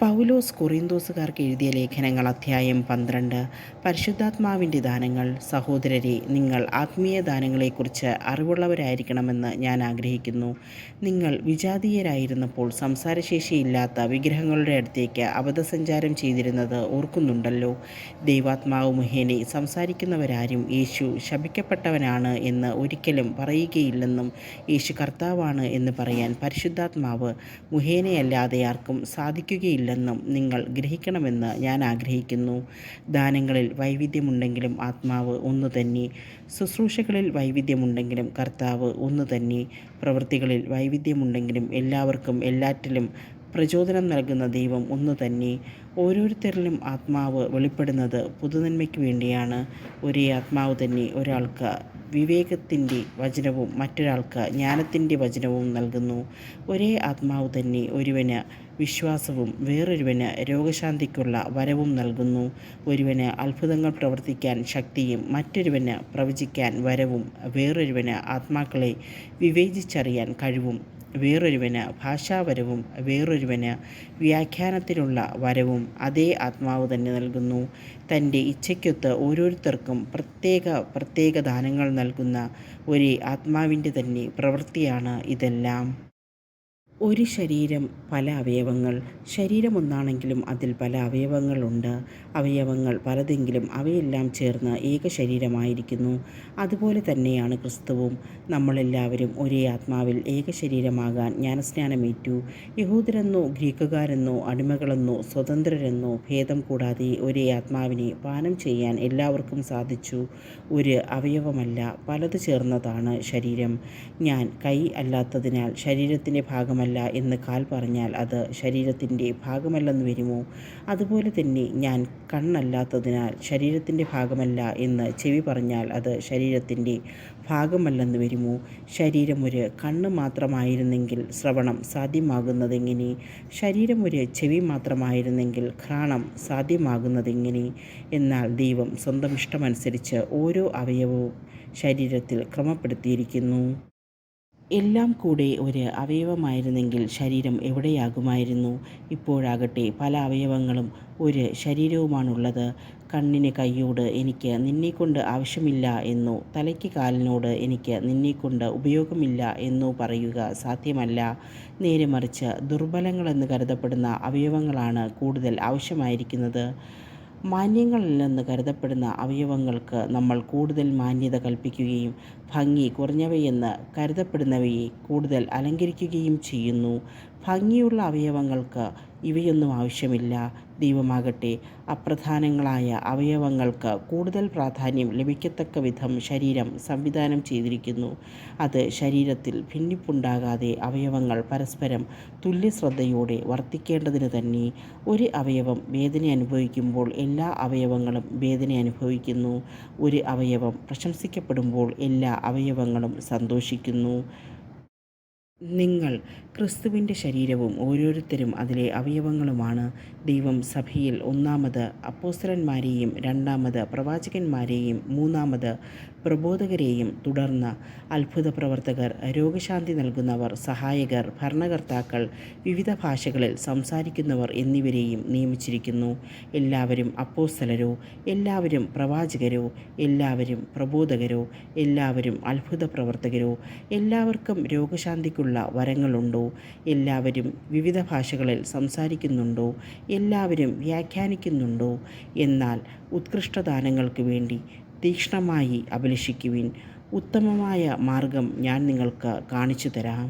പൗലോസ് കൊറിന്തോസുകാർക്ക് എഴുതിയ ലേഖനങ്ങൾ അധ്യായം 12. പരിശുദ്ധാത്മാവിൻ്റെ ദാനങ്ങൾ. സഹോദരരെ, നിങ്ങൾ ആത്മീയ ദാനങ്ങളെക്കുറിച്ച് അറിവുള്ളവരായിരിക്കണമെന്ന് ഞാൻ ആഗ്രഹിക്കുന്നു. നിങ്ങൾ വിജാതീയരായിരുന്നപ്പോൾ സംസാരശേഷിയില്ലാത്ത വിഗ്രഹങ്ങളുടെ അടുത്തേക്ക് അബദ്ധസഞ്ചാരം ചെയ്തിരുന്നത് ഓർക്കുന്നുണ്ടല്ലോ. ദൈവാത്മാവ് മുഖേന സംസാരിക്കുന്നവരാരും യേശു ശപിക്കപ്പെട്ടവനാണ് എന്ന് ഒരിക്കലും പറയുകയില്ലെന്നും യേശു കർത്താവാണ് എന്ന് പറയാൻ പരിശുദ്ധാത്മാവ് മുഖേനയല്ലാതെ ആർക്കും സാധിക്കുകയില്ലെന്നും നിങ്ങൾ ഗ്രഹിക്കണമെന്ന് ഞാൻ ആഗ്രഹിക്കുന്നു. ദാനങ്ങളിൽ വൈവിധ്യമുണ്ടെങ്കിലും ആത്മാവ് ഒന്നു തന്നെ. ശുശ്രൂഷകളിൽ വൈവിധ്യമുണ്ടെങ്കിലും കർത്താവ് ഒന്നു തന്നെ. പ്രവൃത്തികളിൽ വൈവിധ്യമുണ്ടെങ്കിലും എല്ലാവർക്കും എല്ലാറ്റിലും പ്രചോദനം നൽകുന്ന ദൈവം ഒന്നു തന്നെ. ഓരോരുത്തരിലും ആത്മാവ് വെളിപ്പെടുന്നത് പൊതുനന്മയ്ക്ക് വേണ്ടിയാണ്. ഒരേ ആത്മാവ് തന്നെ ഒരാൾക്ക് വിവേകത്തിൻ്റെ വചനവും മറ്റൊരാൾക്ക് ജ്ഞാനത്തിൻ്റെ വചനവും നൽകുന്നു. ഒരേ ആത്മാവ് തന്നെ ഒരുവന് വിശ്വാസവും വേറൊരുവന് രോഗശാന്തിക്കുള്ള വരവും നൽകുന്നു. ഒരുവന് അത്ഭുതങ്ങൾ പ്രവർത്തിക്കാൻ ശക്തിയും മറ്റൊരുവന് പ്രവചിക്കാൻ വരവും വേറൊരുവന് ആത്മാക്കളെ വിവേചിച്ചറിയാൻ കഴിവും വേറൊരുവന് ഭാഷാവരവും വേറൊരുവന് വ്യാഖ്യാനത്തിനുള്ള വരവും അതേ ആത്മാവ് തന്നെ നൽകുന്നു. തൻ്റെ ഇച്ഛയ്ക്കൊത്ത് ഓരോരുത്തർക്കും പ്രത്യേക ദാനങ്ങൾ നൽകുന്ന ഒരേ ആത്മാവിൻ്റെ തന്നെ പ്രവൃത്തിയാണ് ഇതെല്ലാം. ഒരു ശരീരം, പല അവയവങ്ങൾ. ശരീരമൊന്നാണെങ്കിലും അതിൽ പല അവയവങ്ങളുണ്ട്. അവയവങ്ങൾ പലതെങ്കിലും അവയെല്ലാം ചേർന്ന് ഏക ശരീരമായിരിക്കുന്നു. അതുപോലെ തന്നെയാണ് ക്രിസ്തുവും. നമ്മളെല്ലാവരും ഒരേ ആത്മാവിൽ ഏക ശരീരമാകാൻ ജ്ഞാനസ്നാനമേറ്റു. യഹൂദരെന്നോ ഗ്രീക്കുകാരെന്നോ അടിമകളെന്നോ സ്വതന്ത്രരെന്നോ ഭേദം കൂടാതെ ഒരേ ആത്മാവിനെ പാനം ചെയ്യാൻ എല്ലാവർക്കും സാധിച്ചു. ഒരു അവയവമല്ല, പലത് ചേർന്നതാണ് ശരീരം. ഞാൻ കൈ അല്ലാത്തതിനാൽ ശരീരത്തിൻ്റെ ഭാഗമല്ല എന്ന് കാൽ പറഞ്ഞാൽ അത് ശരീരത്തിൻ്റെ ഭാഗമല്ലെന്ന് വരുമോ? അതുപോലെ തന്നെ ഞാൻ കണ്ണല്ലാത്തതിനാൽ ശരീരത്തിൻ്റെ ഭാഗമല്ല എന്ന് ചെവി പറഞ്ഞാൽ അത് ശരീരത്തിൻ്റെ ഭാഗമല്ലെന്ന് വരുമോ? ശരീരം ഒരു കണ്ണ് മാത്രമായിരുന്നെങ്കിൽ ശ്രവണം സാധ്യമാകുന്നതെങ്ങനെ? ശരീരം ഒരു ചെവി മാത്രമായിരുന്നെങ്കിൽ ഘ്രാണം സാധ്യമാകുന്നതെങ്ങനെ? എന്നാൽ ദൈവം സ്വന്തം ഇഷ്ടമനുസരിച്ച് ഓരോ അവയവവും ശരീരത്തിൽ ക്രമപ്പെടുത്തിയിരിക്കുന്നു. എല്ലാം കൂടെ ഒരു അവയവമായിരുന്നെങ്കിൽ ശരീരം എവിടെയാകുമായിരുന്നു? ഇപ്പോഴാകട്ടെ പല അവയവങ്ങളും ഒരു ശരീരവുമാണുള്ളത്. കണ്ണിന് കൈയോട് എനിക്ക് നിന്നെക്കൊണ്ട് ആവശ്യമില്ല എന്നോ തലയ്ക്ക് കാലിനോട് എനിക്ക് നിന്നെക്കൊണ്ട് ഉപയോഗമില്ല എന്നോ പറയുക സാധ്യമല്ല. നേരെ മറിച്ച് ദുർബലങ്ങളെന്ന് കരുതപ്പെടുന്ന അവയവങ്ങളാണ് കൂടുതൽ ആവശ്യമായിരിക്കുന്നത്. മാന്യങ്ങളല്ലെന്ന് കരുതപ്പെടുന്ന അവയവങ്ങൾക്ക് നമ്മൾ കൂടുതൽ മാന്യത കൽപ്പിക്കുകയും ഭംഗി കുറഞ്ഞവയെന്ന് കരുതപ്പെടുന്നവയെ കൂടുതൽ അലങ്കരിക്കുകയും ചെയ്യുന്നു. ഭംഗിയുള്ള അവയവങ്ങൾക്ക് ഇവയൊന്നും ആവശ്യമില്ല. ദൈവമാകട്ടെ അപ്രധാനങ്ങളായ അവയവങ്ങൾക്ക് കൂടുതൽ പ്രാധാന്യം ലഭിക്കത്തക്ക വിധം ശരീരം സംവിധാനം ചെയ്തിരിക്കുന്നു. അത് ശരീരത്തിൽ ഭിന്നിപ്പുണ്ടാകാതെ അവയവങ്ങൾ പരസ്പരം തുല്യശ്രദ്ധയോടെ വർത്തിക്കേണ്ടതിന് തന്നെ. ഒരു അവയവം വേദന അനുഭവിക്കുമ്പോൾ എല്ലാ അവയവങ്ങളും വേദന അനുഭവിക്കുന്നു. ഒരു അവയവം പ്രശംസിക്കപ്പെടുമ്പോൾ എല്ലാ അവയവങ്ങളും സന്തോഷിക്കുന്നു. നിങ്ങൾ ക്രിസ്തുവിൻ്റെ ശരീരവും ഓരോരുത്തരും അതിലെ അവയവങ്ങളുമാണ്. ദൈവം സഭയിൽ ഒന്നാമത് അപ്പോസ്തലന്മാരെയും രണ്ടാമത് പ്രവാചകന്മാരെയും മൂന്നാമത് പ്രബോധകരെയും തുടർന്ന് അത്ഭുത പ്രവർത്തകർ, രോഗശാന്തി നൽകുന്നവർ, സഹായകർ, ഭരണകർത്താക്കൾ, വിവിധ ഭാഷകളിൽ സംസാരിക്കുന്നവർ എന്നിവരെയും നിയമിച്ചിരിക്കുന്നു. എല്ലാവരും അപ്പോസ്തലരോ? എല്ലാവരും പ്രവാചകരോ? എല്ലാവരും പ്രബോധകരോ? എല്ലാവരും അത്ഭുത പ്രവർത്തകരോ? എല്ലാവർക്കും രോഗശാന്തിക്കുള്ള വരങ്ങളുണ്ടോ? എല്ലാവരും വിവിധ ഭാഷകളിൽ സംസാരിക്കുന്നുണ്ടോ? എല്ലാവരും വ്യാഖ്യാനിക്കുന്നുണ്ടോ? എന്നാൽ ഉത്കൃഷ്ടദാനങ്ങൾക്ക് വേണ്ടി തീക്ഷ്ണമായി അഭിലഷിക്കുവിൻ. ഉത്തമമായ മാർഗം ഞാൻ നിങ്ങൾക്ക് കാണിച്ചു തരാം.